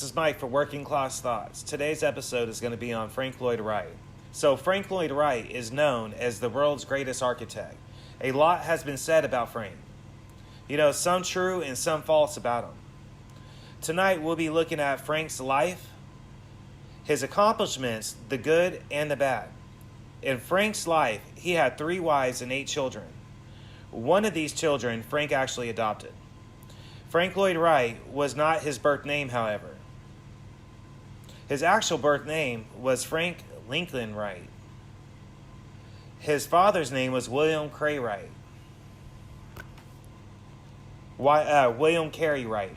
this is Mike for Working Class Thoughts. Today's episode is going to be on Frank Loyd Wright. So Frank Loyd Wright is known as the world's greatest architect. A lot has been said about Frank. Some true and some false about him. Tonight we'll be looking at Frank's life, his accomplishments, the good and the bad. In Frank's life, he had 3 wives and 8 children. One of these children Frank actually adopted. Frank Loyd Wright was not his birth name, however. His actual birth name was Frank Lincoln Wright. His father's name was William Cray Wright. William Carey Wright.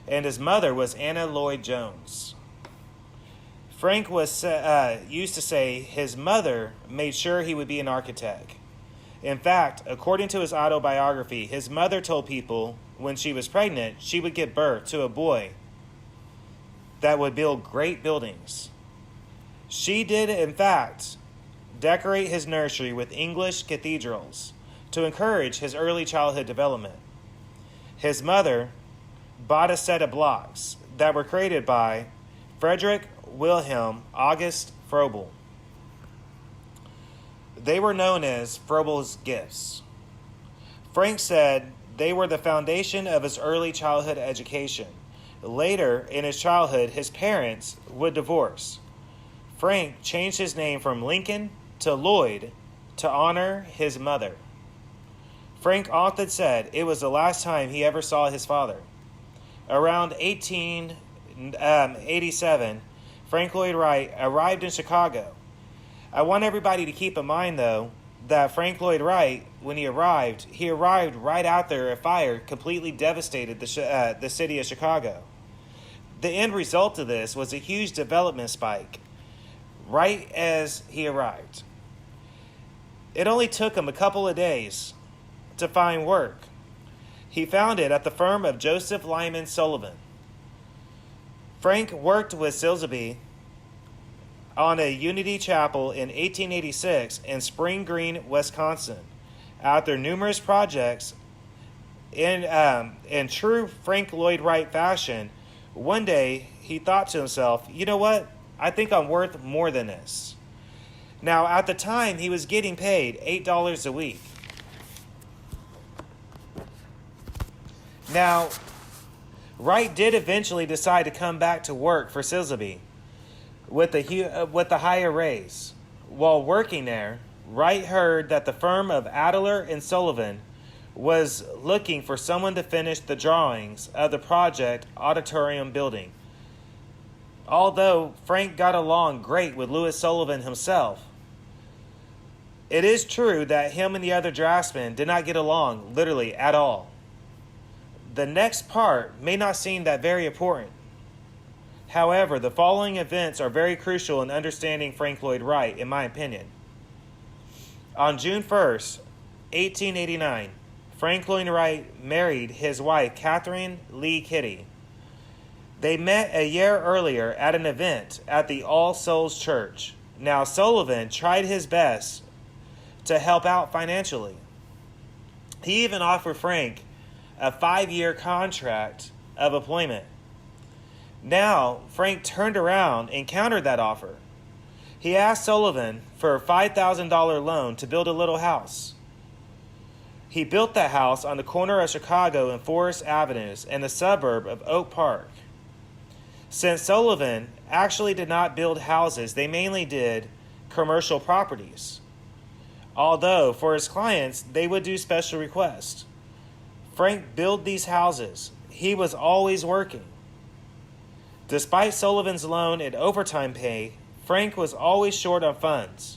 And his mother was Anna Lloyd Jones. Frank was used to say his mother made sure he would be an architect. In fact, according to his autobiography, his mother told people when she was pregnant, she would give birth to a boy that would build great buildings. She did, in fact, decorate his nursery with English cathedrals to encourage his early childhood development. His mother bought a set of blocks that were created by Frederick Wilhelm August Froebel. They were known as Froebel's gifts. Frank said they were the foundation of his early childhood education. Later, in his childhood, his parents would divorce. Frank changed his name from Lincoln to Lloyd to honor his mother. Frank often said it was the last time he ever saw his father. Around 1887, Frank Loyd Wright arrived in Chicago. I want everybody to keep in mind, though, that Frank Loyd Wright, when he arrived right after a fire completely devastated the city of Chicago. The end result of this was a huge development spike right as he arrived. It only took him a couple of days to find work. He found it at the firm of Joseph Lyman Sullivan. Frank worked with Silsby on a Unity Chapel in 1886 in Spring Green, Wisconsin. After numerous projects, in true Frank Loyd Wright fashion, one day he thought to himself, you know what? I think I'm worth more than this. Now, at the time, he was getting paid $8 a week. Now, Wright did eventually decide to come back to work for Silsby with the higher raise. While working there, Wright heard that the firm of Adler and Sullivan was looking for someone to finish the drawings of the project auditorium building. Although Frank got along great with Louis Sullivan himself, it is true that him and the other draftsmen did not get along literally at all. The next part may not seem that very important. However, the following events are very crucial in understanding Frank Loyd Wright, in my opinion. On June 1st, 1889, Frank Loyd Wright married his wife, Catherine Lee Kitty. They met a year earlier at an event at the All Souls Church. Now, Sullivan tried his best to help out financially. He even offered Frank a 5-year contract of employment. Now, Frank turned around and countered that offer. He asked Sullivan for a $5,000 loan to build a little house. He built that house on the corner of Chicago and Forest Avenues in the suburb of Oak Park. Since Sullivan actually did not build houses, they mainly did commercial properties. Although, for his clients, they would do special requests. Frank built these houses. He was always working. Despite Sullivan's loan and overtime pay, Frank was always short on funds.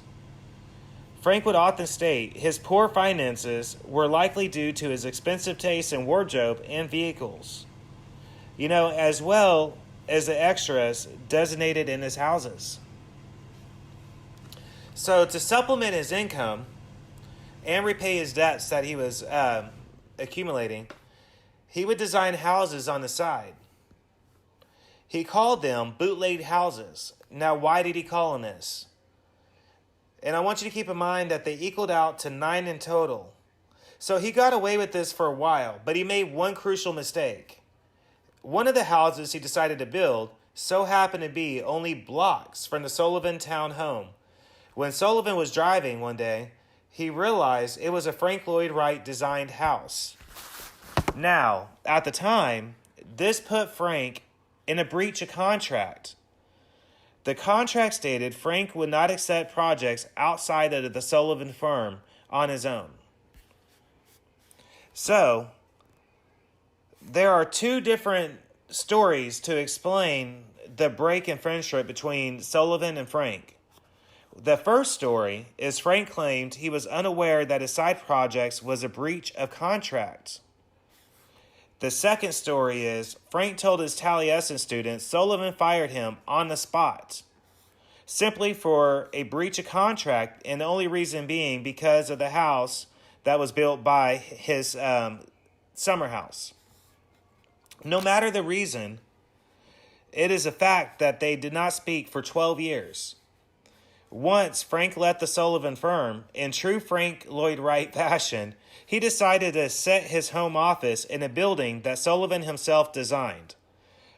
Frank would often state his poor finances were likely due to his expensive taste in wardrobe and vehicles, as well as the extras designated in his houses. So to supplement his income and repay his debts that he was accumulating, he would design houses on the side. He called them bootleg houses. Now, why did he call them this? And I want you to keep in mind that they equaled out to 9 in total. So he got away with this for a while, but he made one crucial mistake. One of the houses he decided to build so happened to be only blocks from the Sullivan town home. When Sullivan was driving one day, he realized it was a Frank Loyd Wright designed house. Now, at the time, this put Frank in a breach of contract. The contract stated Frank would not accept projects outside of the Sullivan firm on his own. So, there are two different stories to explain the break in friendship between Sullivan and Frank. The first story is Frank claimed he was unaware that his side projects was a breach of contract. The second story is Frank told his Taliesin students Sullivan fired him on the spot, simply for a breach of contract, and the only reason being because of the house that was built by his summer house. No matter the reason, it is a fact that they did not speak for 12 years. Once Frank left the Sullivan firm, in true Frank Loyd Wright fashion, he decided to set his home office in a building that Sullivan himself designed.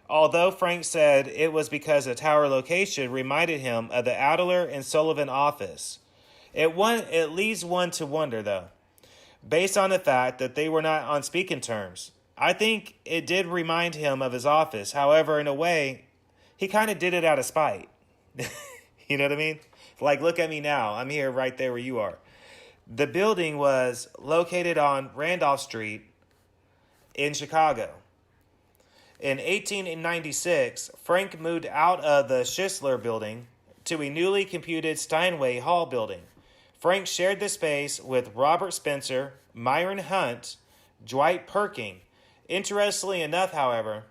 Although Frank said it was because the tower location reminded him of the Adler and Sullivan office. It leads one to wonder, though, based on the fact that they were not on speaking terms. I think it did remind him of his office. However, in a way, he kind of did it out of spite. You know what I mean? Like, look at me now. I'm here right there where you are. The building was located on Randolph Street in Chicago. In 1896, Frank moved out of the Schisler building to a newly computed Steinway Hall building. Frank shared the space with Robert Spencer, Myron Hunt, Dwight Perking. Interestingly enough, however,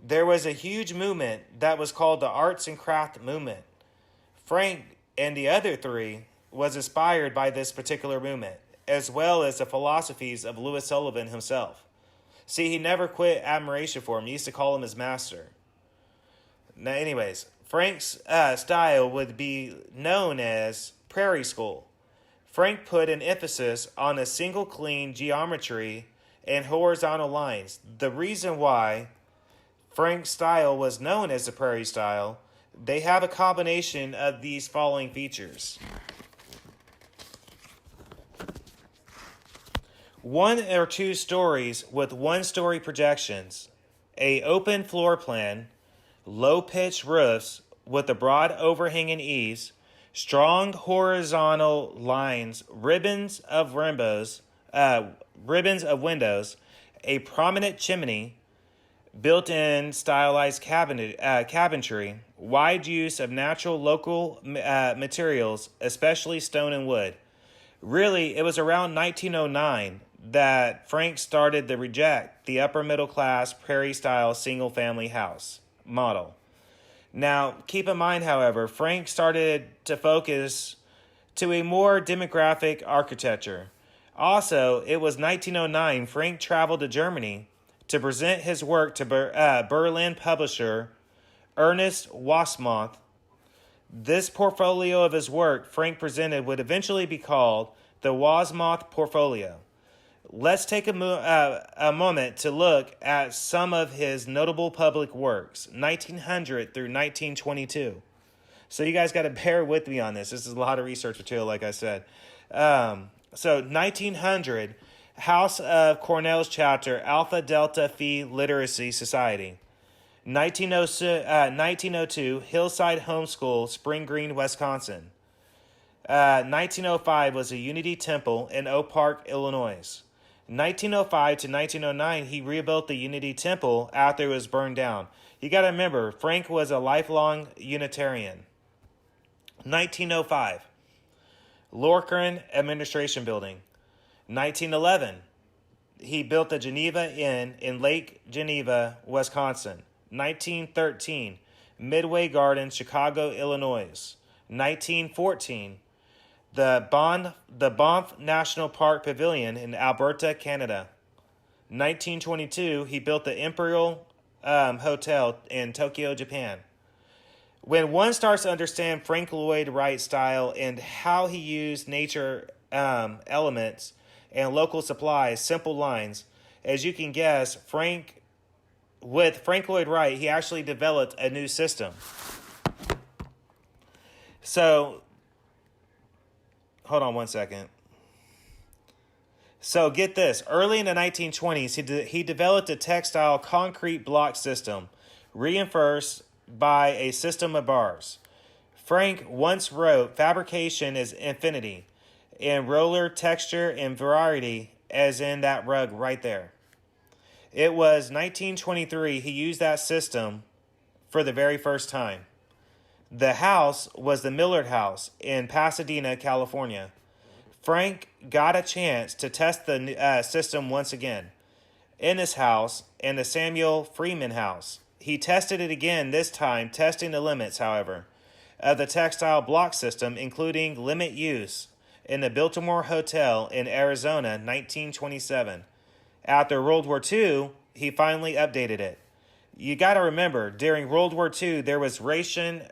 there was a huge movement that was called the Arts and Craft Movement. Frank and the other three was inspired by this particular movement, as well as the philosophies of Louis Sullivan himself. See, he never quit admiration for him. He used to call him his master. Now, anyways, Frank's style would be known as Prairie School. Frank put an emphasis on a single clean geometry and horizontal lines. The reason why Frank's style was known as the Prairie style, they have a combination of these following features. One or two stories with one-story projections, a open floor plan, low-pitched roofs with a broad overhanging eaves, strong horizontal lines, ribbons of windows, a prominent chimney, built-in stylized cabinetry, wide use of natural local materials, especially stone and wood. Really, it was around 1909 that Frank started to reject the upper middle class prairie style single family house model. Now, keep in mind, however, Frank started to focus to a more demographic architecture. Also, it was 1909 Frank traveled to Germany to present his work to Berlin publisher Ernest Wasmuth. This portfolio of his work Frank presented would eventually be called the Wasmuth Portfolio. Let's take a moment to look at some of his notable public works, 1900 through 1922. So you guys got to bear with me on this. This is a lot of research material, like I said. So 1900, House of Cornell's chapter, Alpha Delta Phi Literacy Society. 1902, Hillside Homeschool, Spring Green, Wisconsin. 1905 was a Unity Temple in Oak Park, Illinois. 1905 to 1909, he rebuilt the Unity Temple after it was burned down. You got to remember, Frank was a lifelong Unitarian. 1905, Lorcairn Administration Building. 1911, he built the Geneva Inn in Lake Geneva, Wisconsin. 1913, Midway Gardens, Chicago, Illinois. 1914, the Banff National Park Pavilion in Alberta, Canada. 1922, he built the Imperial Hotel in Tokyo, Japan. When one starts to understand Frank Loyd Wright's style and how he used nature elements and local supplies, simple lines, as you can guess, Frank with Frank Loyd Wright, he actually developed a new system. So, hold on one second. So get this. Early in the 1920s, he developed a textile concrete block system, reinforced by a system of bars. Frank once wrote, "Fabrication is infinity, and roller texture and variety, as in that rug right there." It was 1923 he used that system for the very first time. The house was the Millard House in Pasadena, California. Frank got a chance to test the system once again in his house and the Samuel Freeman house. He tested it again, this time testing the limits, however, of the textile block system, including limit use in the Biltmore Hotel in Arizona, 1927. After World War II, he finally updated it. You got to remember, during World War II, there was ration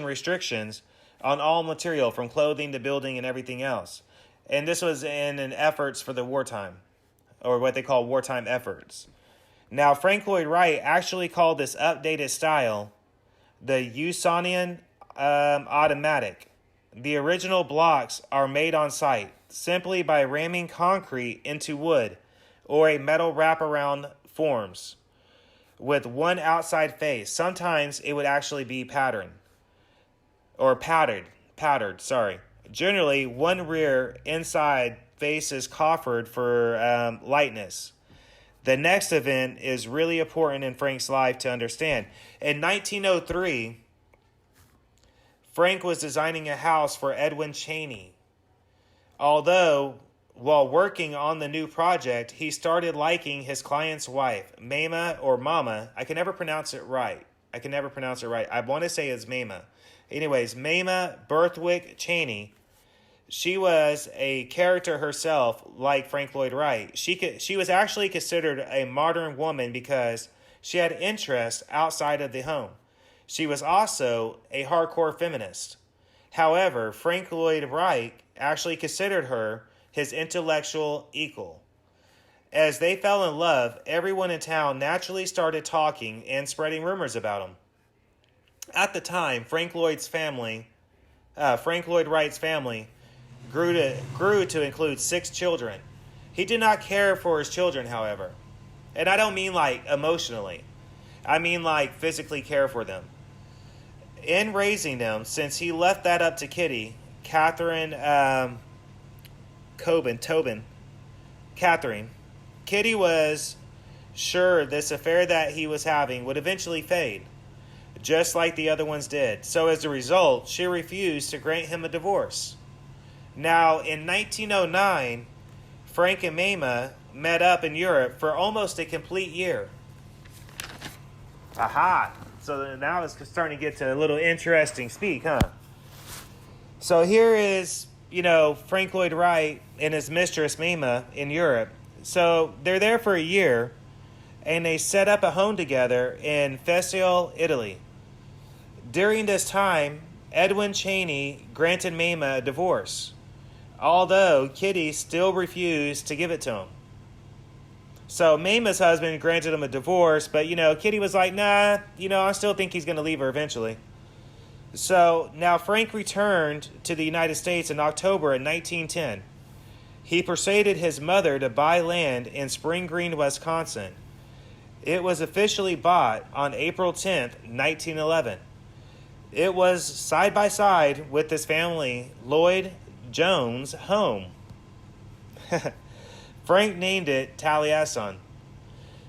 restrictions on all material, from clothing to building and everything else. And this was in an efforts for the wartime, or what they call wartime efforts. Now, Frank Loyd Wright actually called this updated style the Usonian automatic. The original blocks are made on site simply by ramming concrete into wood or a metal wraparound forms with one outside face. Sometimes it would actually be powdered. Generally, one rear inside face is coffered for lightness. The next event is really important in Frank's life to understand. In 1903, Frank was designing a house for Edwin Cheney. Although, while working on the new project, he started liking his client's wife, Mama or Mama. I can never pronounce it right. I want to say it's Mama. Anyways, Mama Berthwick Cheney. She was a character herself, like Frank Loyd Wright. She was actually considered a modern woman because she had interests outside of the home. She was also a hardcore feminist. However, Frank Loyd Wright actually considered her his intellectual equal. As they fell in love, everyone in town naturally started talking and spreading rumors about him. At the time, Frank Loyd Wright's family grew to include 6 children. He did not care for his children, however. And I don't mean like emotionally. I mean like physically care for them. In raising them, since he left that up to Kitty, Catherine, Kitty was sure this affair that he was having would eventually fade, just like the other ones did. So as a result, she refused to grant him a divorce. Now, in 1909, Frank and Mama met up in Europe for almost a complete year. Aha! So now it's starting to get to a little interesting speak, huh? So here is, Frank Loyd Wright and his mistress, Mama, in Europe. So they're there for a year, and they set up a home together in Fesole, Italy. During this time, Edwin Cheney granted Mama a divorce, although Kitty still refused to give it to him. So Mama's husband granted him a divorce, but, Kitty was like, nah, I still think he's going to leave her eventually. So now Frank returned to the United States in October of 1910. He persuaded his mother to buy land in Spring Green, Wisconsin. It was officially bought on April 10th, 1911. It was side by side with his family Lloyd Jones home. Frank named it Taliesin.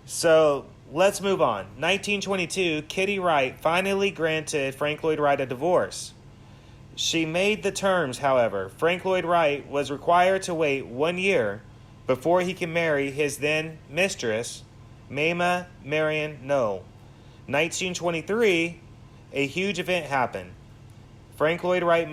So let's move on. 1922, Kitty Wright finally granted Frank Loyd Wright a divorce. She made the terms, however. Frank Loyd Wright was required to wait 1 year before he could marry his then mistress, Mama Marion Noel. 1923, a huge event happened. Frank Loyd Wright's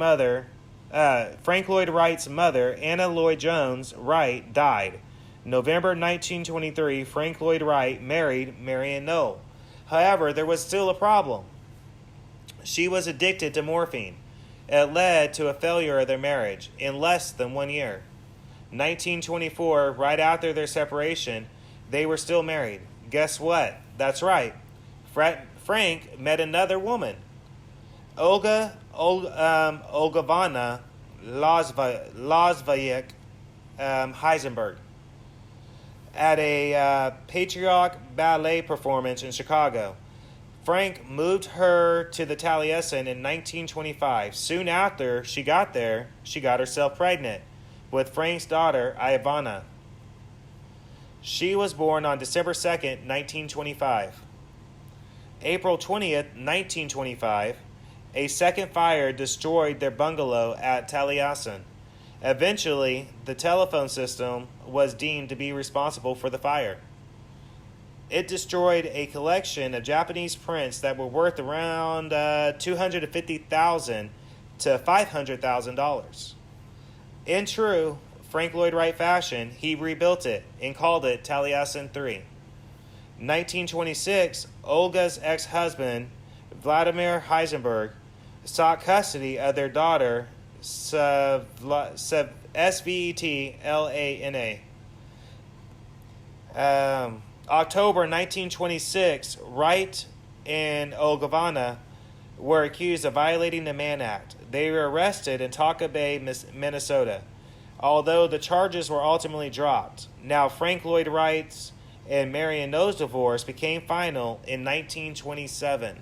mother, Anna Lloyd Jones Wright, died. November 1923, Frank Loyd Wright married Marion Noel. However, there was still a problem. She was addicted to morphine. It led to a failure of their marriage in less than 1 year. 1924, right after their separation, they were still married. Guess what? That's right. Frank met another woman, Olgavana Lazvayek Heisenberg, at a patriotic ballet performance in Chicago. Frank moved her to the Taliesin in 1925. Soon after she got there, she got herself pregnant with Frank's daughter, Ivana. She was born on December 2nd, 1925. April 20th, 1925, a second fire destroyed their bungalow at Taliesin. Eventually, the telephone system was deemed to be responsible for the fire. It destroyed a collection of Japanese prints that were worth around $250,000 to $500,000. In true Frank Loyd Wright fashion, he rebuilt it and called it Taliesin 3. 1926, Olga's ex-husband, Vladimir Heisenberg, sought custody of their daughter, Svetlana. October 1926, Wright and Olgavana were accused of violating the Mann Act. They were arrested in Talca Bay, Minnesota, although the charges were ultimately dropped. Now, Frank Loyd Wright's and Marion No's divorce became final in 1927.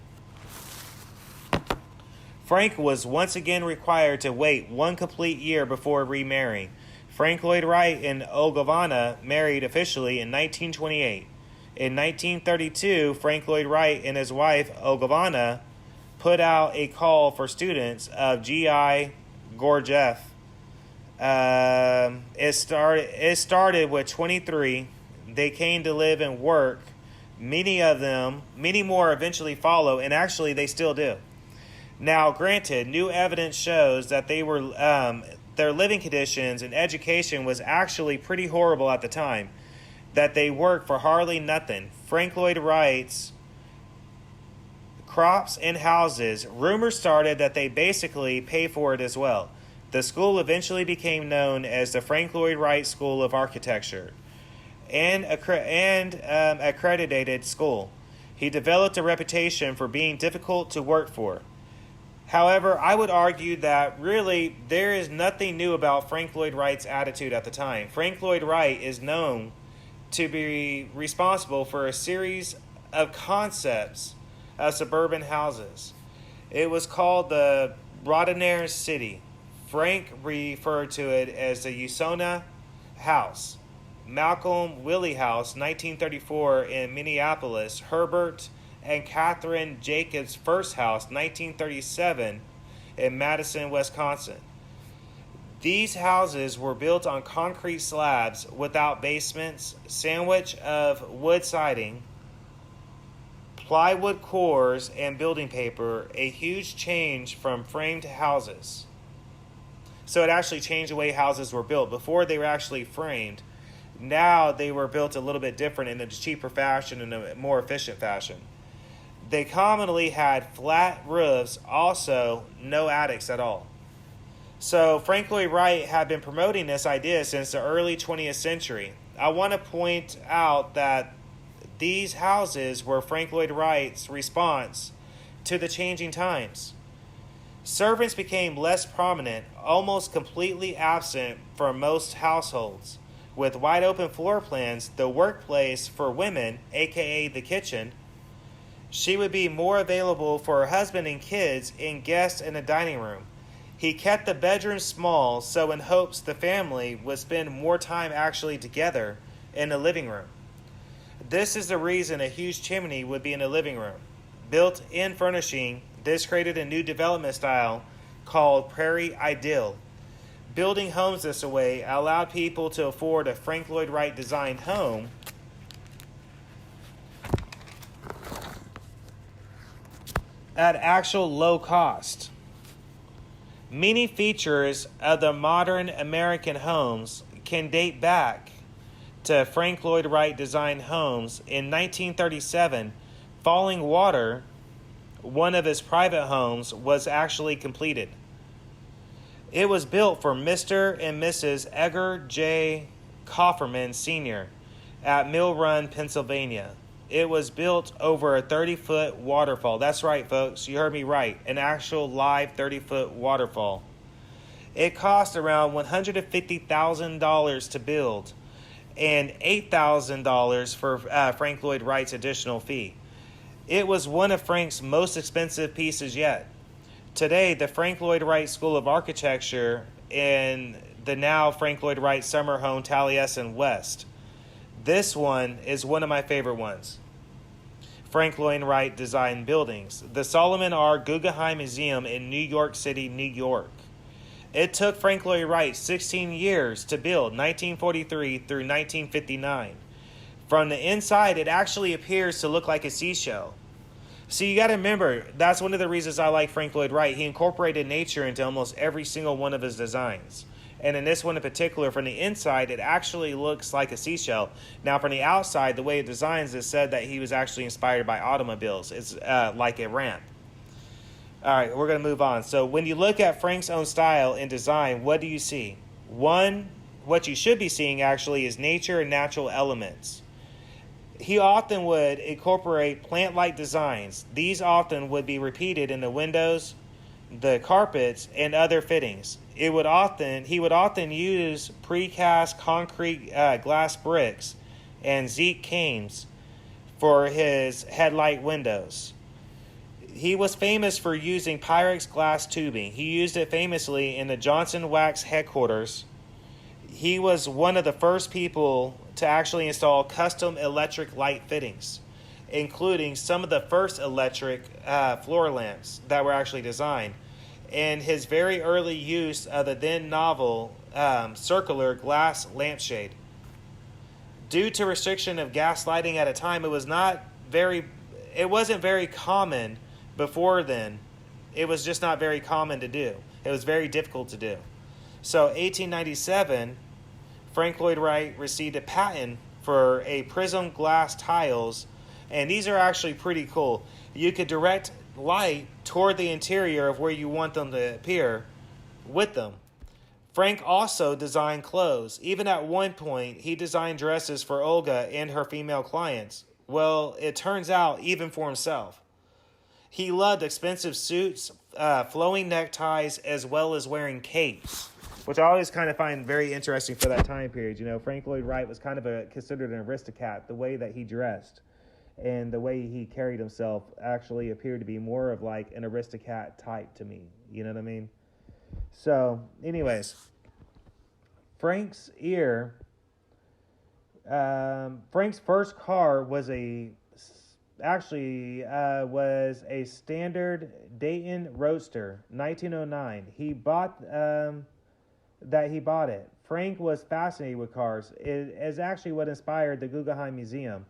Frank was once again required to wait one complete year before remarrying. Frank Loyd Wright and Olgavana married officially in 1928. In 1932, Frank Loyd Wright and his wife, Olgavana, put out a call for students of G.I. Gurdjieff. It started with 23. They came to live and work. Many more eventually follow, and actually they still do. Now, granted, new evidence shows that their living conditions and education was actually pretty horrible at the time, that they worked for hardly nothing. Frank Loyd Wright's crops and houses, rumors started that they basically pay for it as well. The school eventually became known as the Frank Loyd Wright School of Architecture and accredited school. He developed a reputation for being difficult to work for. However, I would argue that really there is nothing new about Frank Loyd Wright's attitude at the time. Frank Loyd Wright is known to be responsible for a series of concepts of suburban houses. It was called the Rodinair City. Frank referred to it as the Usona House. Malcolm Willie House, 1934 in Minneapolis. Herbert and Catherine Jacobs' first house, 1937 in Madison, Wisconsin. These houses were built on concrete slabs without basements, sandwich of wood siding, plywood cores, and building paper, a huge change from framed houses. So it actually changed the way houses were built. Before they were actually framed. Now they were built a little bit different in a cheaper fashion and a more efficient fashion. They commonly had flat roofs, also no attics at all. So Frank Loyd Wright had been promoting this idea since the early 20th century. I want to point out that these houses were Frank Loyd Wright's response to the changing times. Servants became less prominent, almost completely absent from most households. With wide open floor plans, the workplace for women, aka the kitchen, she would be more available for her husband and kids and guests in the dining room. He kept the bedroom small, so in hopes the family would spend more time actually together in the living room. This is the reason a huge chimney would be in the living room. Built-in furnishing, this created a new development style called Prairie Ideal. Building homes this way allowed people to afford a Frank Loyd Wright designed home at actual low cost. Many features of the modern American homes can date back to Frank Loyd Wright designed homes. In 1937, Falling Water, one of his private homes, was actually completed. It was built for Mr. and Mrs. Edgar J. Kofferman Sr. at Mill Run, Pennsylvania. It was built over a 30-foot waterfall. That's right, folks. You heard me right. An actual live 30-foot waterfall. It cost around $150,000 to build and $8,000 for Frank Loyd Wright's additional fee. It was one of Frank's most expensive pieces yet. Today, the Frank Loyd Wright School of Architecture in the now Frank Loyd Wright summer home Taliesin West. This one is one of my favorite ones. Frank Loyd Wright designed buildings. The Solomon R. Guggenheim Museum in New York City, New York. It took Frank Loyd Wright 16 years to build, 1943 through 1959. From the inside, it actually appears to look like a seashell. So you got to remember, that's one of the reasons I like Frank Loyd Wright. He incorporated nature into almost every single one of his designs. And in this one in particular, from the inside, it actually looks like a seashell. Now, from the outside, the way it designs is said that he was actually inspired by automobiles. It's like a ramp. All right, we're going to move on. So when you look at Frank's own style and design, what do you see? One, what you should be seeing actually is nature and natural elements. He often would incorporate plant-like designs. These often would be repeated in the windows, the carpets, and other fittings. He would often use precast concrete glass bricks and zinc canes for his headlight windows. He was famous for using Pyrex glass tubing. He used it famously in the Johnson Wax headquarters. He was one of the first people to actually install custom electric light fittings, including some of the first electric floor lamps that were actually designed, and his very early use of the then novel circular glass lampshade. Due to restriction of gas lighting at a time, it wasn't very common before then. It was just not very common to do. It was very difficult to do. So 1897, Frank Loyd Wright received a patent for a prism glass tiles, and these are actually pretty cool. You could direct light toward the interior of where you want them to appear with them. Frank also designed clothes. Even at one point, he designed dresses for Olga and her female clients. Well, it turns out, even for himself. He loved expensive suits, flowing neckties, as well as wearing capes, which I always kind of find very interesting for that time period. You know, Frank Loyd Wright was kind of considered an aristocrat. The way that he dressed and the way he carried himself actually appeared to be more of like an aristocrat type to me. You know what I mean? So, anyways, Frank's first car was a standard Dayton Roadster, 1909. He bought it. Frank was fascinated with cars. It is actually what inspired the Guggenheim Museum.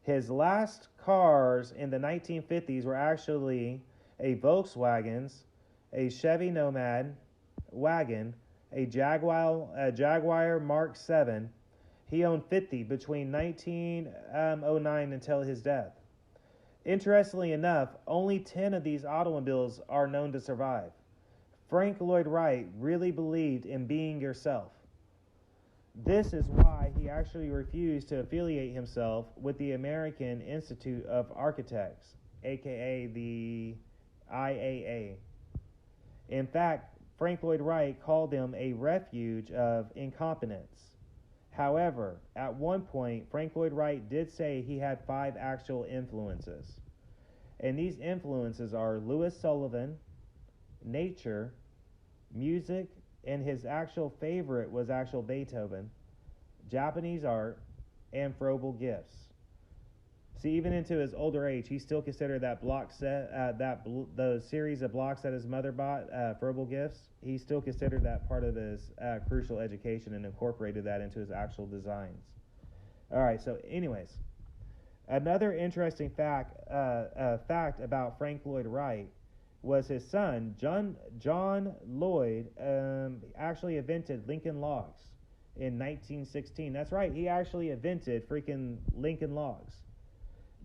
His last cars in the 1950s were actually a Volkswagen, a Chevy Nomad wagon, a Jaguar Mark 7. He owned 50 between 1909 until his death. Interestingly enough, only 10 of these automobiles are known to survive. Frank Loyd Wright really believed in being yourself. This is why he actually refused to affiliate himself with the American Institute of Architects, aka the IAA. In fact, Frank Loyd Wright called them a refuge of incompetence. However, at one point, Frank Loyd Wright did say he had 5 actual influences. And these influences are Louis Sullivan, nature, music, and his actual favorite was actual Beethoven, Japanese art, and Froebel gifts. See, even into his older age, he still considered that block set, the series of blocks that his mother bought, Froebel gifts. He still considered that part of his crucial education and incorporated that into his actual designs. All right. So, anyways, another interesting fact about Frank Loyd Wright was his son John Lloyd actually invented Lincoln Logs in 1916. That's right. He actually invented freaking Lincoln Logs.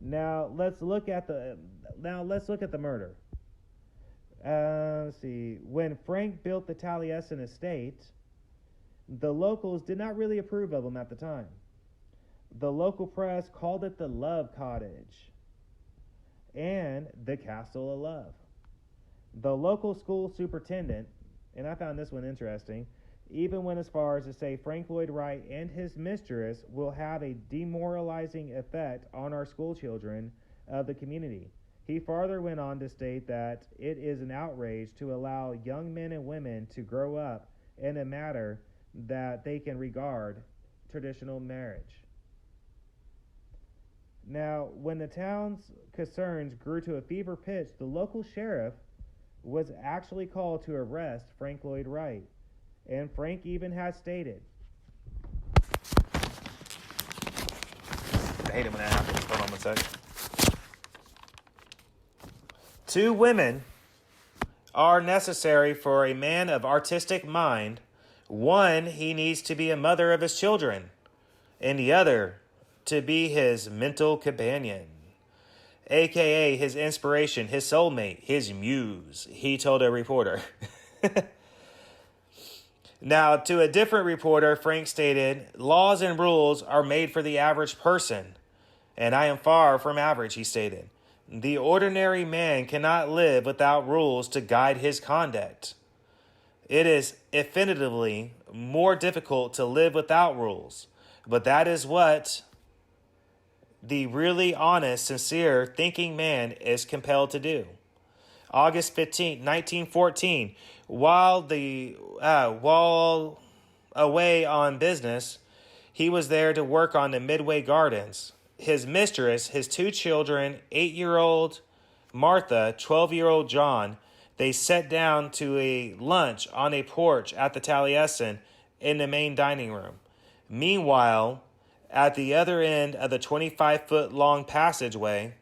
Now let's look at the murder. Let's see. When Frank built the Taliesin estate, the locals did not really approve of him at the time. The local press called it the Love Cottage and the Castle of Love. The local school superintendent, and I found this one interesting, even went as far as to say Frank Loyd Wright and his mistress will have a demoralizing effect on our school children of the community. He farther went on to state that it is an outrage to allow young men and women to grow up in a manner that they can regard traditional marriage. Now, when the town's concerns grew to a fever pitch, the local sheriff was actually called to arrest Frank Loyd Wright. And Frank even has stated, I hate it when that happens. Hold on one sec. 2 women are necessary for a man of artistic mind. One, he needs to be a mother of his children, and the other to be his mental companion, aka his inspiration, his soulmate, his muse, he told a reporter. Now, to a different reporter, Frank stated, laws and rules are made for the average person, and I am far from average, he stated. The ordinary man cannot live without rules to guide his conduct. It is infinitely more difficult to live without rules, but that is what the really honest, sincere, thinking man is compelled to do. August 15, 1914, while away on business, he was there to work on the Midway Gardens. His mistress, his 2 children, 8-year-old Martha, 12-year-old John, they sat down to a lunch on a porch at the Taliesin in the main dining room. Meanwhile, at the other end of the 25-foot-long passageway,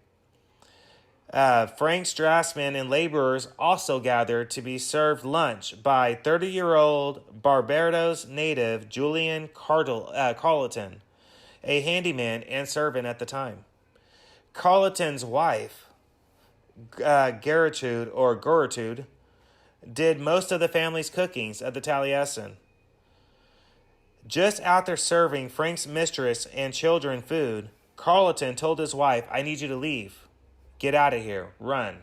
Frank Strassman and laborers also gathered to be served lunch by 30-year-old Barbados native Julian Carleton, a handyman and servant at the time. Carleton's wife, Gertrude, did most of the family's cookings at the Taliesin. Just after serving Frank's mistress and children food, Carleton told his wife, I need you to leave. Get out of here. Run.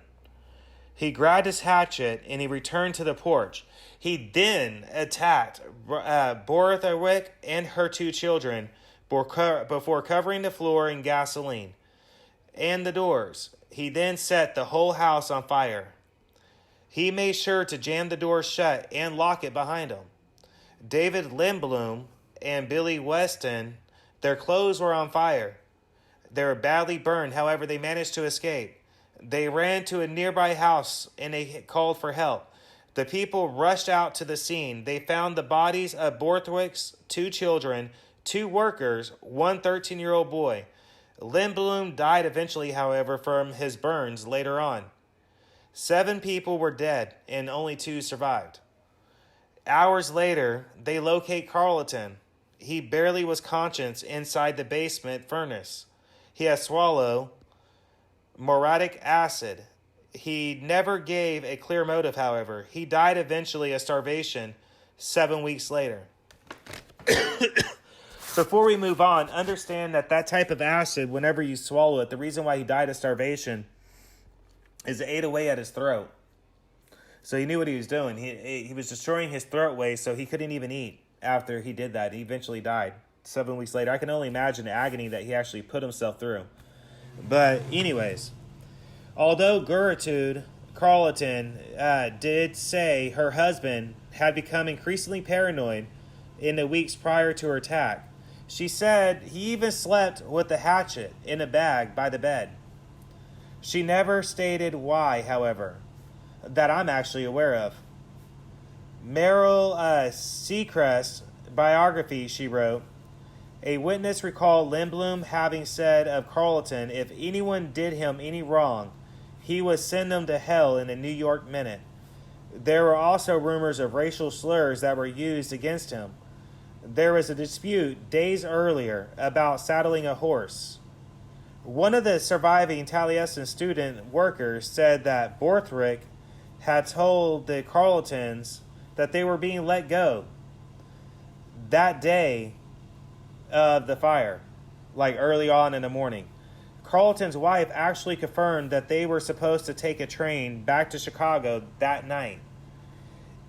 He grabbed his hatchet and he returned to the porch. He then attacked Borthwick and her 2 children before covering the floor in gasoline and the doors. He then set the whole house on fire. He made sure to jam the door shut and lock it behind him. David Lindblom and Billy Weston, their clothes were on fire. They were badly burned, however, they managed to escape. They ran to a nearby house and they called for help. The people rushed out to the scene. They found the bodies of Borthwick's 2 children, 2 workers, 1 13-year-old boy. Lindblom died eventually, however, from his burns later on. 7 people were dead and only 2 survived. Hours later, they locate Carleton. He barely was conscious inside the basement furnace. He had swallowed muriatic acid. He never gave a clear motive, however. He died eventually of starvation 7 weeks later. Before we move on, understand that type of acid, whenever you swallow it, the reason why he died of starvation is it ate away at his throat. So he knew what he was doing. He was destroying his throat ways, so he couldn't even eat after he did that. He eventually died 7 weeks later. I can only imagine the agony that he actually put himself through. But anyways, although Gertrude Carleton did say her husband had become increasingly paranoid in the weeks prior to her attack, she said he even slept with the hatchet in a bag by the bed. She never stated why, however, that I'm actually aware of. Meryl Seacrest's biography, she wrote, a witness recalled Lindblom having said of Carleton, if anyone did him any wrong, he would send them to hell in a New York minute. There were also rumors of racial slurs that were used against him. There was a dispute days earlier about saddling a horse. One of the surviving Taliesin student workers said that Borthwick had told the Carletons that they were being let go that day of the fire. like early on in the morning. Carlton's wife actually confirmed that they were supposed to take a train back to Chicago that night.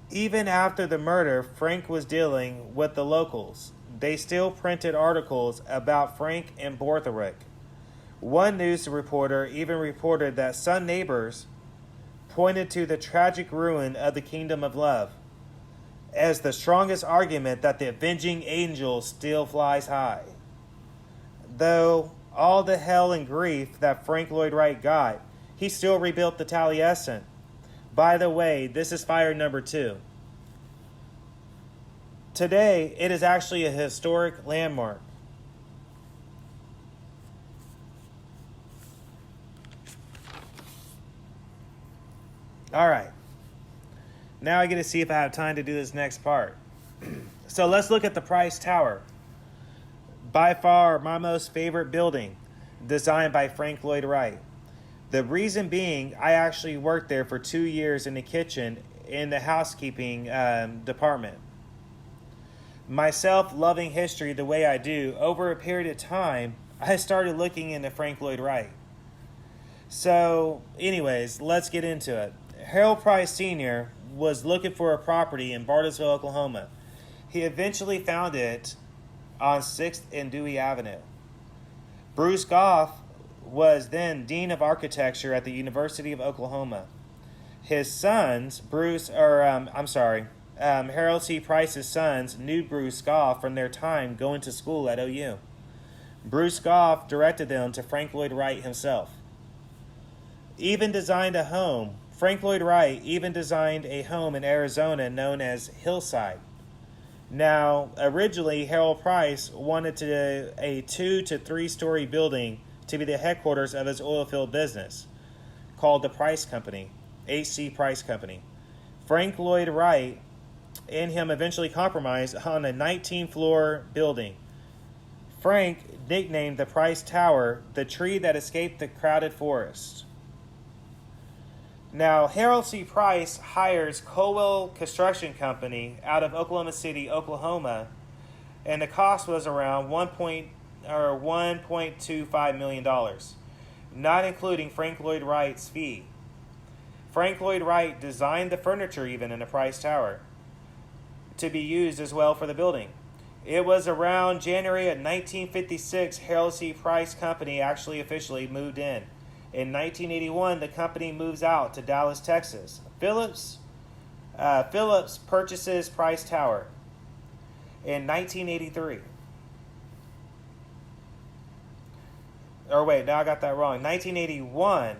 Even after the murder, Frank was dealing with the locals. They still printed articles about Frank and Borthwick. One news reporter even reported that some neighbors pointed to the tragic ruin of the Kingdom of Love as the strongest argument that the avenging angel still flies high. Though all the hell and grief that Frank Loyd Wright got, he still rebuilt the Taliesin. By the way, this is fire number 2. Today, it is actually a historic landmark. All right. Now I get to see if I have time to do this next part. So let's look at the Price Tower. By far my most favorite building, designed by Frank Loyd Wright. The reason being, I actually worked there for 2 years in the kitchen in the housekeeping department. Myself loving history the way I do, over a period of time, I started looking into Frank Loyd Wright. So, anyways, let's get into it. Harold Price Sr. was looking for a property in Bartlesville, Oklahoma. He eventually found it on 6th and Dewey Avenue. Bruce Goff was then Dean of Architecture at the University of Oklahoma. His sons, Harold C. Price's sons knew Bruce Goff from their time going to school at OU. Bruce Goff directed them to Frank Loyd Wright himself. Frank Loyd Wright even designed a home in Arizona known as Hillside. Now, originally, Harold Price wanted a 2 to 3 story building to be the headquarters of his oil field business, called the Price Company, H.C. Price Company. Frank Loyd Wright and him eventually compromised on a 19-floor building. Frank nicknamed the Price Tower the tree that escaped the crowded forest. Now, Harold C. Price hires Colwell Construction Company out of Oklahoma City, Oklahoma, and the cost was around $1.25 million, not including Frank Loyd Wright's fee. Frank Loyd Wright designed the furniture even in the Price Tower to be used as well for the building. It was around January of 1956 Harold C. Price Company actually officially moved in. In 1981, the company moves out to Dallas, Texas. Phillips purchases Price Tower in 1983. Or wait, now I got that wrong. 1981,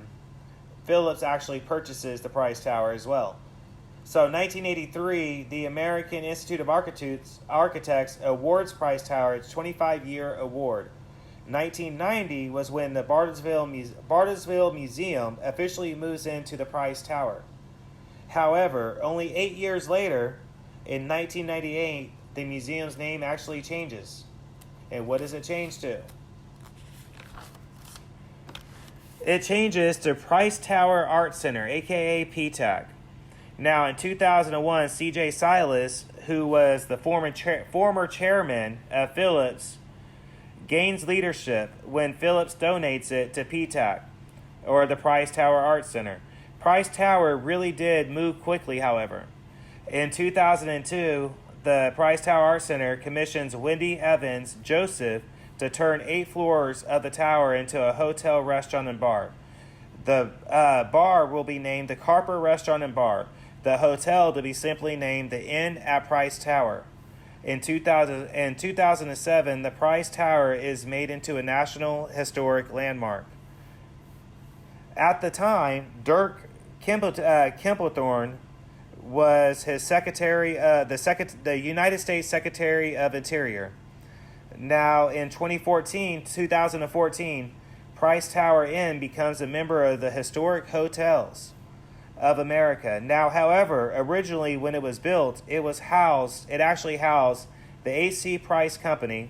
Phillips actually purchases the Price Tower as well. So 1983, the American Institute of Architects awards Price Tower its 25-year award. 1990 was when the Bartlesville Museum officially moves into the Price Tower. However, only 8 years later, in 1998, the museum's name actually changes. And what does it change to? It changes to Price Tower Art Center, aka PTAC. Now, in 2001, C.J. Silas, who was the former chairman of Phillips, gains leadership when Phillips donates it to PTAC, or the Price Tower Art Center. Price Tower really did move quickly, however. In 2002, the Price Tower Art Center commissions Wendy Evans Joseph to turn 8 floors of the tower into a hotel, restaurant, and bar. The bar will be named the Carper Restaurant and Bar. The hotel to be simply named the Inn at Price Tower. In 2007, the Price Tower is made into a National Historic Landmark. At the time, Dirk Kempthorne was his secretary, the United States Secretary of Interior. Now, in 2014, Price Tower Inn becomes a member of the Historic Hotels of America. Now, however, originally when it was built, it actually housed the A.C. Price Company,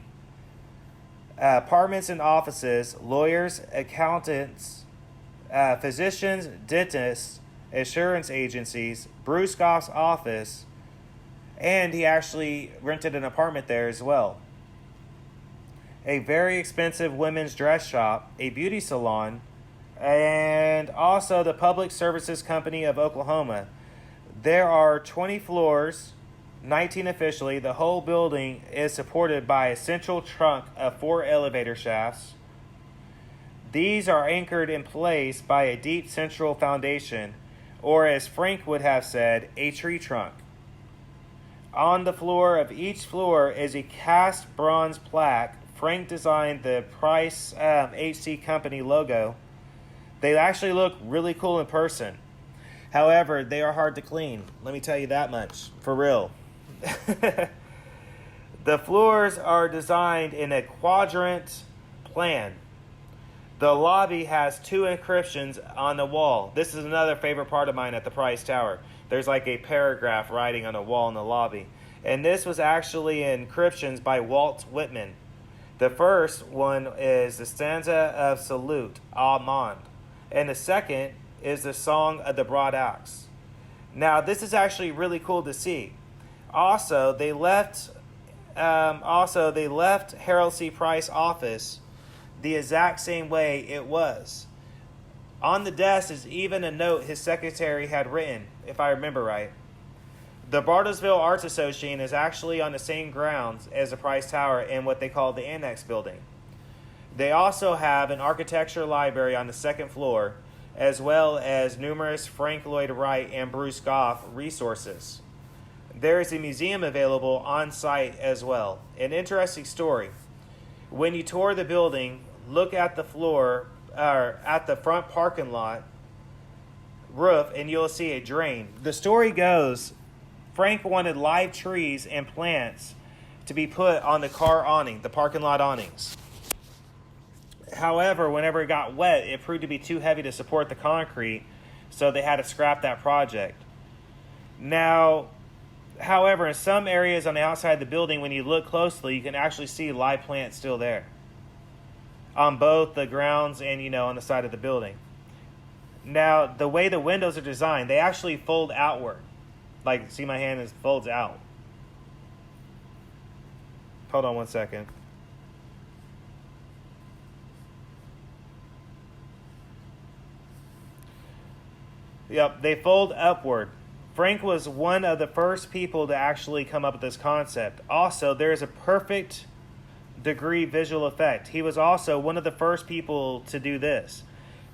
apartments and offices, lawyers, accountants, physicians, dentists, insurance agencies, Bruce Goff's office, and he actually rented an apartment there as well. a very expensive women's dress shop, a beauty salon, and also the Public Services Company of Oklahoma. There are 20 floors, 19 officially. The whole building is supported by a central trunk of 4 elevator shafts. These are anchored in place by a deep central foundation, or as Frank would have said, a tree trunk. On the floor of each floor is a cast bronze plaque. Frank designed the Price HC Company logo. They actually look really cool in person. However, they are hard to clean. Let me tell you that much. For real. The floors are designed in a quadrant plan. The lobby has 2 inscriptions on the wall. This is another favorite part of mine at the Price Tower. There's like a paragraph writing on a wall in the lobby. And this was actually inscriptions by Walt Whitman. The first one is the stanza of Salute, Amand. And the second is the Song of the Broad Axe. Now, this is actually really cool to see. Also, they left Harold C. Price's office the exact same way it was. On the desk is even a note his secretary had written, if I remember right. The Bartlesville Arts Association is actually on the same grounds as the Price Tower in what they call the Annex Building. They also have an architecture library on the 2nd floor, as well as numerous Frank Loyd Wright and Bruce Goff resources. There is a museum available on site as well. An interesting story. When you tour the building, look at the floor, or at the front parking lot roof, and you'll see a drain. The story goes, Frank wanted live trees and plants to be put on the car awning, the parking lot awnings. However, whenever it got wet, it proved to be too heavy to support the concrete, so they had to scrap that project. Now, however, in some areas on the outside of the building, when you look closely, you can actually see live plants still there on both the grounds and, on the side of the building. Now, the way the windows are designed, they actually fold outward. Like, see my hand folds out. Hold on one second. Yep, they fold upward. Frank was one of the first people to actually come up with this concept. Also, there is a perfect degree visual effect. He was also one of the first people to do this.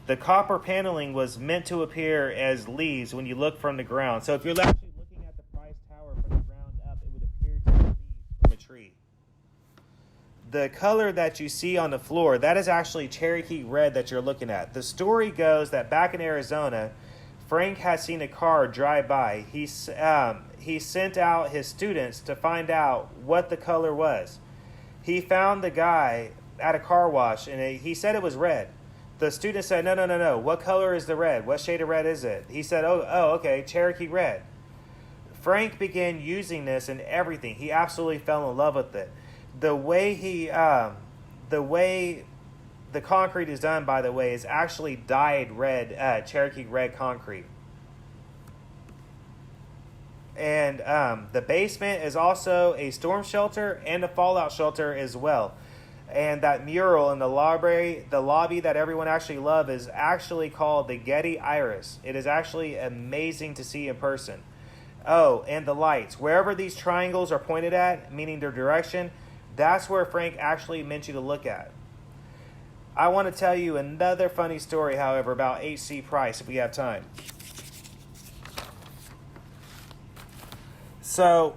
The copper paneling was meant to appear as leaves when you look from the ground. So if you're actually looking at the Price Tower from the ground up, it would appear to be leaves from a tree. The color that you see on the floor, that is actually Cherokee red that you're looking at. The story goes that back in Arizona, Frank had seen a car drive by. He sent out his students to find out what the color was. He found the guy at a car wash, and he said it was red. The student said, no. What color is the red? What shade of red is it? He said, oh, okay, Cherokee red. Frank began using this in everything. He absolutely fell in love with it. The way the concrete is done, by the way, is actually dyed red, Cherokee red concrete. And the basement is also a storm shelter and a fallout shelter as well. And that mural in the lobby that everyone actually loves, is actually called the Getty Iris. It is actually amazing to see in person. Oh, and the lights. Wherever these triangles are pointed at, meaning their direction, that's where Frank actually meant you to look at. I want to tell you another funny story, however, about H.C. Price, if we have time. So,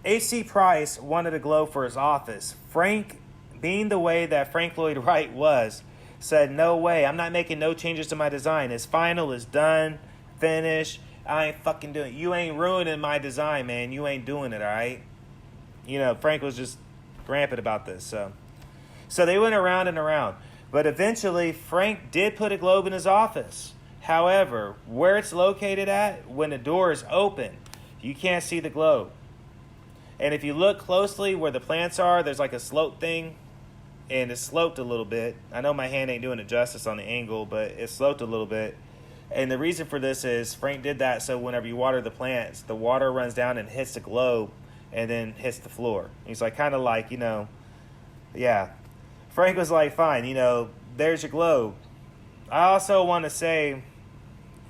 H.C. Price wanted a globe for his office. Frank, being the way that Frank Loyd Wright was, said, no way, I'm not making no changes to my design. It's final, it's done, finished. I ain't fucking doing it. You ain't ruining my design, man. You ain't doing it, all right? Frank was just rampant about this, So they went around and around. But eventually, Frank did put a globe in his office. However, where it's located at, when the door is open, you can't see the globe. And if you look closely where the plants are, there's like a slope thing. And it's sloped a little bit. I know my hand ain't doing it justice on the angle, but it's sloped a little bit. And the reason for this is Frank did that so whenever you water the plants, the water runs down and hits the globe and then hits the floor. He's like, kind of like, Yeah. Frank was like, fine, there's your globe. I also want to say,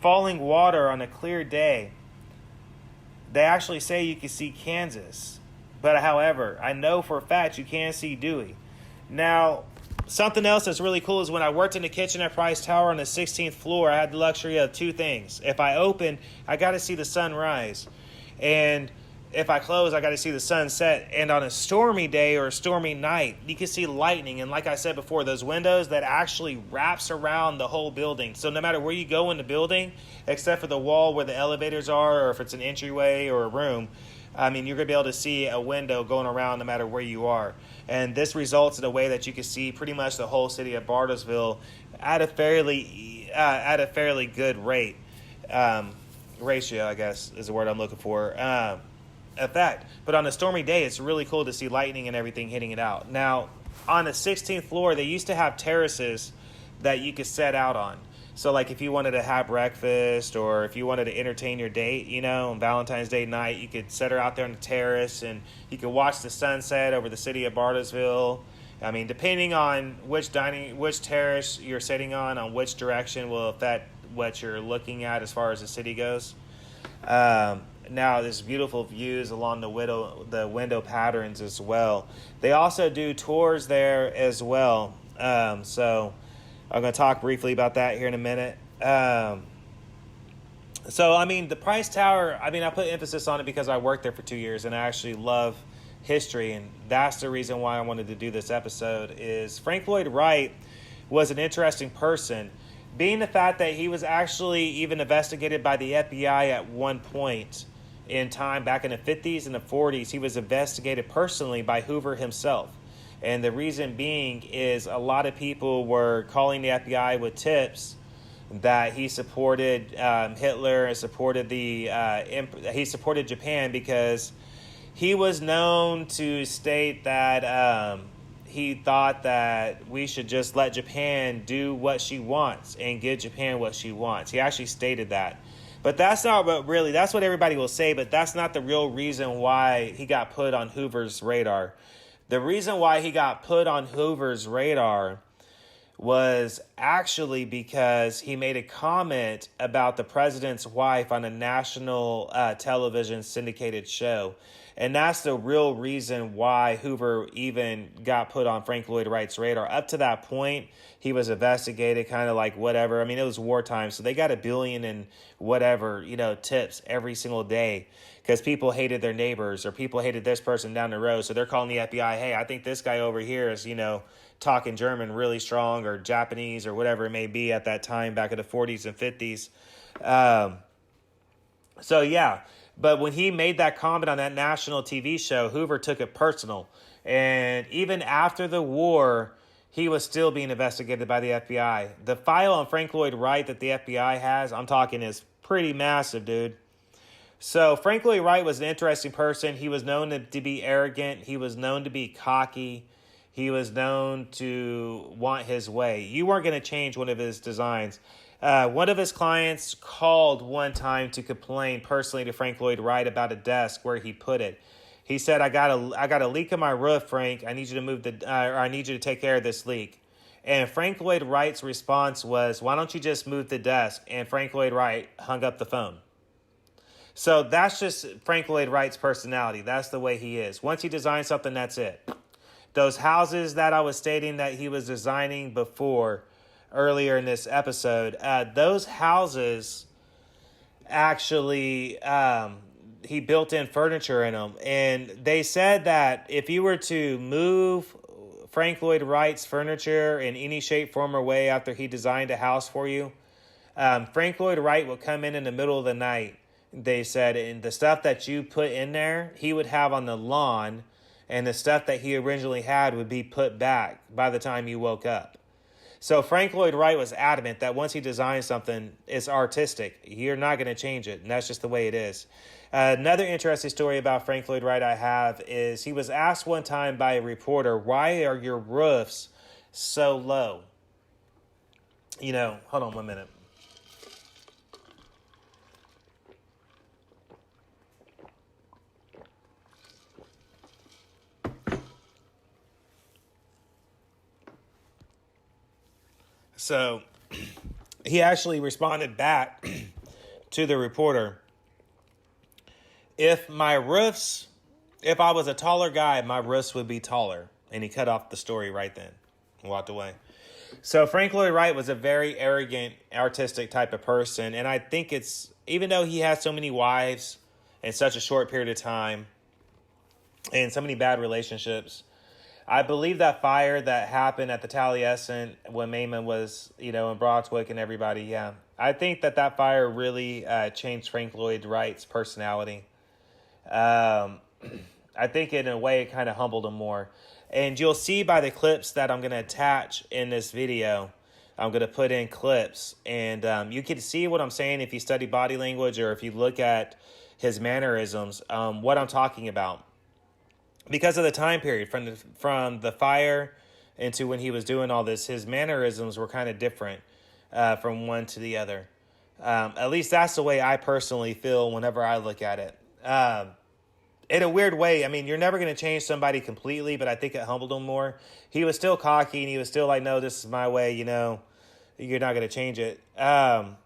falling water on a clear day, they actually say you can see Kansas. But however, I know for a fact you can see Dewey. Now, something else that's really cool is when I worked in the kitchen at Price Tower on the 16th floor, I had the luxury of two things. If I open, I got to see the sun rise. And if I close, I got to see the sun set. And on a stormy day or a stormy night, you can see lightning. And like I said before, those windows that actually wraps around the whole building. So no matter where you go in the building, except for the wall where the elevators are, or if it's an entryway or a room, you're going to be able to see a window going around no matter where you are. And this results in a way that you can see pretty much the whole city of Bartlesville at a fairly good rate. Ratio, I guess, is the word I'm looking for. Effect. But on a stormy day, it's really cool to see lightning and everything hitting it out. Now, on the 16th floor, they used to have terraces that you could set out on. So, like, if you wanted to have breakfast or if you wanted to entertain your date, on Valentine's Day night, you could set her out there on the terrace and you could watch the sunset over the city of Bartlesville. Depending on which terrace you're sitting on which direction will affect what you're looking at as far as the city goes. Now, there's beautiful views along the window patterns as well. They also do tours there as well. So I'm going to talk briefly about that here in a minute. The Price Tower, I put emphasis on it because I worked there for 2 years and I actually love history. And that's the reason why I wanted to do this episode is Frank Loyd Wright was an interesting person. Being the fact that he was actually even investigated by the FBI at one point in time back in the 50s and the 40s, he was investigated personally by Hoover himself. And the reason being is a lot of people were calling the FBI with tips that he supported Hitler and supported he supported Japan because he was known to state that he thought that we should just let Japan do what she wants and give Japan what she wants. He actually stated that. But that's not what really, that's what everybody will say, but that's not the real reason why he got put on Hoover's radar. The reason why he got put on Hoover's radar was actually because he made a comment about the president's wife on a national television syndicated show. And that's the real reason why Hoover even got put on Frank Loyd Wright's radar. Up to that point, he was investigated kind of like whatever. It was wartime, so they got $1 billion and whatever, tips every single day because people hated their neighbors or people hated this person down the road. So they're calling the FBI, hey, I think this guy over here is, talking German really strong or Japanese or whatever it may be at that time back in the 40s and 50s. So, yeah. But when he made that comment on that national TV show, Hoover took it personal. And even after the war, he was still being investigated by the FBI. The file on Frank Loyd Wright that the FBI has, I'm talking, is pretty massive, dude. So Frank Loyd Wright was an interesting person. He was known to be arrogant. He was known to be cocky. He was known to want his way. You weren't going to change one of his designs. One of his clients called one time to complain personally to Frank Loyd Wright about a desk where he put it. He said, I got a leak in my roof, Frank. I need you to I need you to take care of this leak. And Frank Loyd Wright's response was, why don't you just move the desk? And Frank Loyd Wright hung up the phone. So that's just Frank Loyd Wright's personality. That's the way he is. Once he designs something, that's it. Those houses that I was stating that he was designing before earlier in this episode, those houses actually, he built in furniture in them. And they said that if you were to move Frank Loyd Wright's furniture in any shape, form, or way after he designed a house for you, Frank Loyd Wright would come in the middle of the night, they said, and the stuff that you put in there, he would have on the lawn, and the stuff that he originally had would be put back by the time you woke up. So Frank Loyd Wright was adamant that once he designs something, it's artistic. You're not going to change it, and that's just the way it is. Another interesting story about Frank Loyd Wright I have is he was asked one time by a reporter, why are your roofs so low? Hold on 1 minute. So he actually responded back to the reporter. If I was a taller guy, my roofs would be taller. And he cut off the story right then and walked away. So Frank Loyd Wright was a very arrogant, artistic type of person. And I think even though he has so many wives in such a short period of time and so many bad relationships, I believe that fire that happened at the Taliesin when Maimon was, in Broadswick and everybody, yeah. I think that fire really changed Frank Loyd Wright's personality. I think in a way it kind of humbled him more. And you'll see by the clips that I'm going to attach in this video, I'm going to put in clips. And you can see what I'm saying if you study body language or if you look at his mannerisms, what I'm talking about. Because of the time period, from the fire into when he was doing all this, his mannerisms were kind of different from one to the other. At least that's the way I personally feel whenever I look at it. In a weird way, I mean, you're never going to change somebody completely, but I think it humbled him more. He was still cocky, and he was still like, no, this is my way, you're not going to change it. But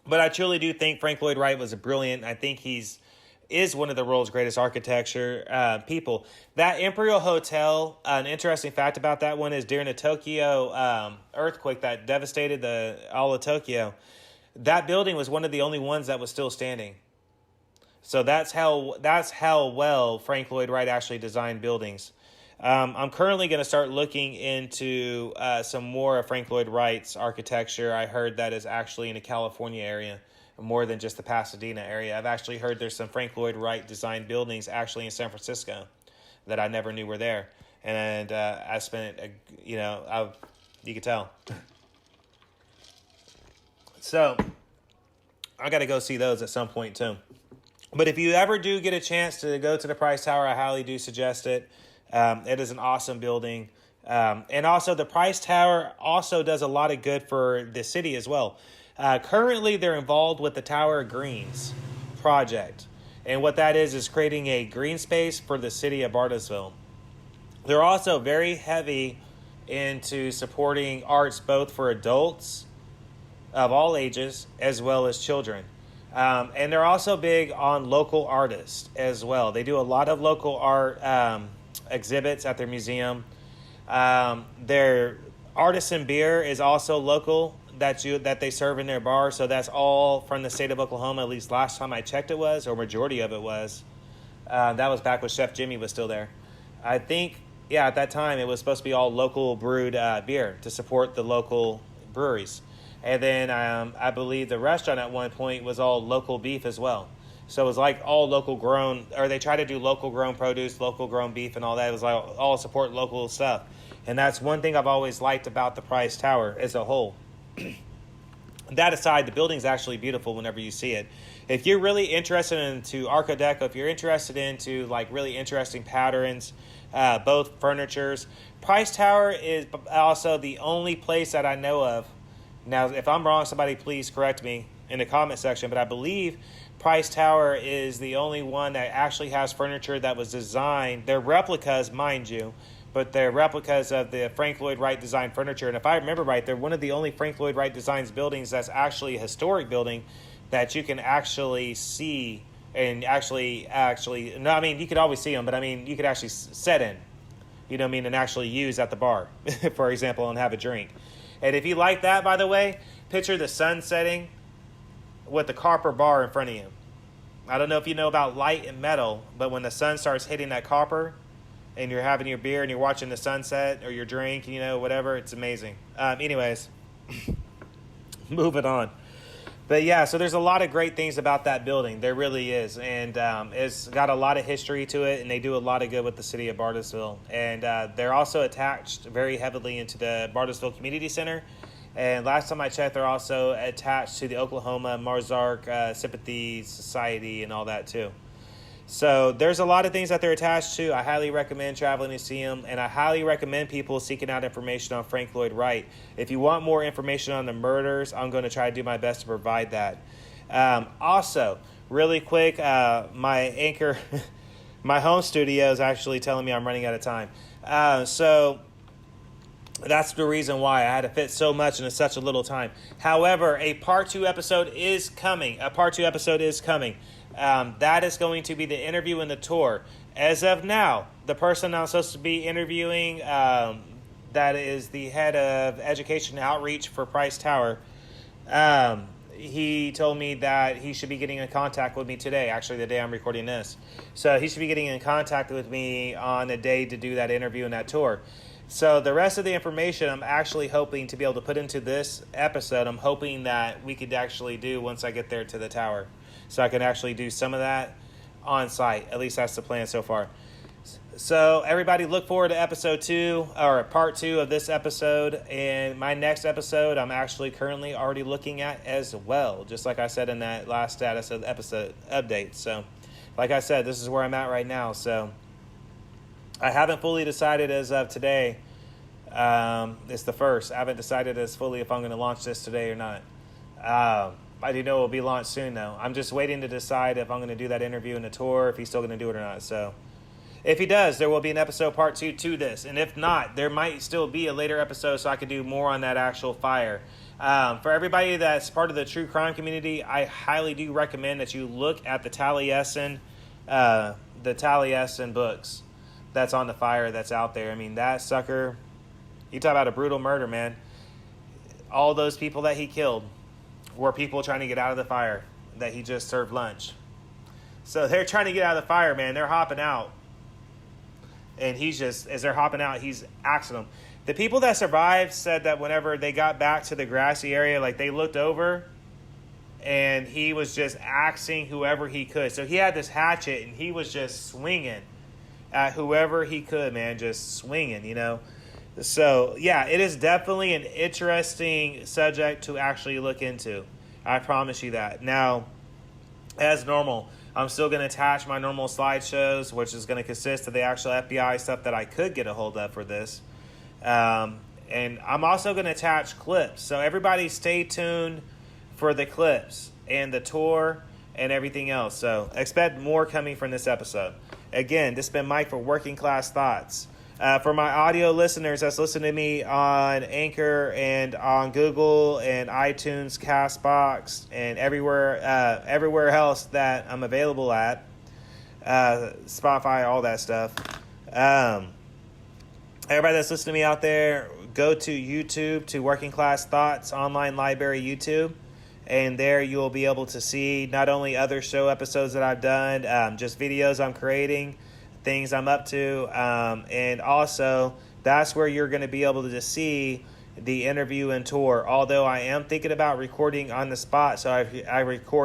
I truly do think Frank Loyd Wright was brilliant. I think is one of the world's greatest architecture people. That Imperial Hotel, an interesting fact about that one is during the Tokyo earthquake that devastated all of Tokyo, that building was one of the only ones that was still standing. So that's how well Frank Loyd Wright actually designed buildings. I'm currently going to start looking into some more of Frank Loyd Wright's architecture. I heard that is actually in the California area, more than just the Pasadena area. I've actually heard there's some Frank Loyd Wright designed buildings actually in San Francisco that I never knew were there. And I spent, you could tell. So I got to go see those at some point too. But if you ever do get a chance to go to the Price Tower, I highly do suggest it. It is an awesome building. And also the Price Tower also does a lot of good for the city as well. Currently, they're involved with the Tower Greens project. And what that is creating a green space for the city of Bartlesville. They're also very heavy into supporting arts both for adults of all ages as well as children. And they're also big on local artists as well. They do a lot of local art exhibits at their museum. Their artisan beer is also local that they serve in their bar. So that's all from the state of Oklahoma. At least last time I checked it was, or majority of it was. That was back when Chef Jimmy was still there. I think, at that time it was supposed to be all local brewed beer to support the local breweries. And then I believe the restaurant at one point was all local beef as well. So it was like all local grown, or they try to do local grown produce, local grown beef and all that. It was like all support local stuff. And that's one thing I've always liked about the Price Tower as a whole. That aside, the building's actually beautiful whenever you see it. If you're really interested into Art Deco, if you're interested into like really interesting patterns, both furnitures, Price Tower is also the only place that I know of. Now, if I'm wrong, somebody please correct me in the comment section, but I believe Price Tower is the only one that actually has furniture that was designed. They're replicas, mind you, but they're replicas of the Frank Loyd Wright designed furniture. And if I remember right, they're one of the only Frank Loyd Wright designs buildings that's actually a historic building that you can actually see and actually, no, I mean, you could always see them, but I mean, you could actually sit in, and actually use at the bar, for example, and have a drink. And if you like that, by the way, picture the sun setting with the copper bar in front of you. I don't know if you know about light and metal, but when the sun starts hitting that copper and you're having your beer and you're watching the sunset or your drink, whatever, it's amazing. Anyways, moving on. But yeah, so there's a lot of great things about that building. There really is. And it's got a lot of history to it, and they do a lot of good with the city of Bartlesville. And they're also attached very heavily into the Bartlesville Community Center. And last time I checked, they're also attached to the Oklahoma Marzark Sympathy Society and all that too. So there's a lot of things that they're attached to. I highly recommend traveling to see them, and I highly recommend people seeking out information on Frank Loyd Wright. If you want more information on the murders, I'm going to try to do my best to provide that. Also, really quick, my anchor, my home studio is actually telling me I'm running out of time. So That's the reason why I had to fit so much into such a little time. However, a part 2 episode is coming. That is going to be the interview and the tour. As of now, the person I'm supposed to be interviewing, that is the head of education outreach for Price Tower, he told me that he should be getting in contact with me today, actually the day I'm recording this. So he should be getting in contact with me on the day to do that interview and that tour. So the rest of the information I'm actually hoping to be able to put into this episode. I'm hoping that we could actually do once I get there to the tower. So I can actually do some of that on site. At least that's the plan so far. So everybody look forward to episode 2 or part 2 of this episode. And my next episode I'm actually currently already looking at as well. Just like I said in that last status of the episode update. So like I said, this is where I'm at right now. So I haven't fully decided as of today. It's the first. I haven't decided as fully if I'm going to launch this today or not. I do know it will be launched soon, though. I'm just waiting to decide if I'm going to do that interview and the tour, if he's still going to do it or not. So if he does, there will be an episode part 2 to this. And if not, there might still be a later episode so I can do more on that actual fire. For everybody that's part of the true crime community, I highly do recommend that you look at the Taliesin books that's on the fire that's out there. I mean, that sucker, you talk about a brutal murder, man. All those people that he killed were people trying to get out of the fire that he just served lunch. So they're trying to get out of the fire, man. They're hopping out. And he's just, as they're hopping out, he's axing them. The people that survived said that whenever they got back to the grassy area, like they looked over and he was just axing whoever he could. So he had this hatchet and he was just swinging at whoever he could, man, just swinging, you know. So, yeah, it is definitely an interesting subject to actually look into. I promise you that. Now, as normal, I'm still going to attach my normal slideshows, which is going to consist of the actual FBI stuff that I could get a hold of for this. And I'm also going to attach clips. So everybody stay tuned for the clips and the tour and everything else. So expect more coming from this episode. Again, this has been Mike for Working Class Thoughts. For my audio listeners that's listening to me on Anchor and on Google and iTunes, CastBox, and everywhere else that I'm available at, Spotify, all that stuff. Everybody that's listening to me out there, go to YouTube, to Working Class Thoughts Online Library YouTube. And there you'll be able to see not only other show episodes that I've done, just videos I'm creating, things I'm up to, and also that's where you're going to be able to just see the interview and tour. Although I am thinking about recording on the spot, so I record